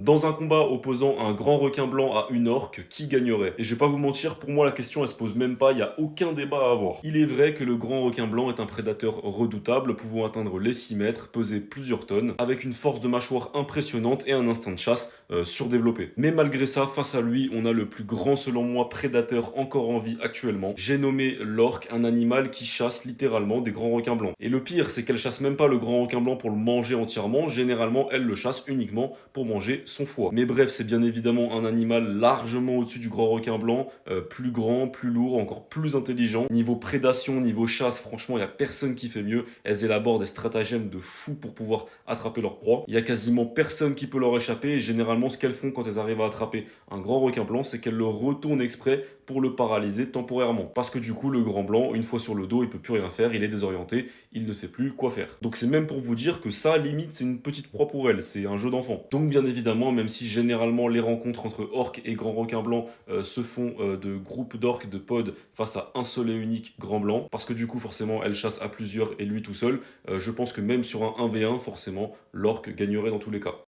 Dans un combat opposant un grand requin blanc à une orque, qui gagnerait? Et je vais pas vous mentir, pour moi la question elle se pose même pas, il y a aucun débat à avoir. Il est vrai que le grand requin blanc est un prédateur redoutable, pouvant atteindre les 6 mètres, peser plusieurs tonnes, avec une force de mâchoire impressionnante et un instinct de chasse surdéveloppé. Mais malgré ça, face à lui, on a le plus grand selon moi prédateur encore en vie actuellement. J'ai nommé l'orque, un animal qui chasse littéralement des grands requins blancs. Et le pire, c'est qu'elle chasse même pas le grand requin blanc pour le manger entièrement, généralement elle le chasse uniquement pour manger son foie. Mais bref, c'est bien évidemment un animal largement au-dessus du grand requin blanc, plus grand, plus lourd, encore plus intelligent. Niveau prédation, niveau chasse, franchement, il n'y a personne qui fait mieux. Elles élaborent des stratagèmes de fou pour pouvoir attraper leur proie. Il y a quasiment personne qui peut leur échapper. Et généralement, ce qu'elles font quand elles arrivent à attraper un grand requin blanc, c'est qu'elles le retournent exprès pour le paralyser temporairement. Parce que du coup, le grand blanc, une fois sur le dos, il peut plus rien faire, il est désorienté, il ne sait plus quoi faire. Donc c'est même pour vous dire que ça, limite, c'est une petite proie pour elle, c'est un jeu d'enfant. Donc bien évidemment, même si généralement les rencontres entre orques et grands requins blancs se font de groupes d'orques, de pods, face à un seul et unique grand blanc, parce que du coup, forcément, elle chasse à plusieurs et lui tout seul, je pense que même sur un 1v1, forcément, l'orque gagnerait dans tous les cas.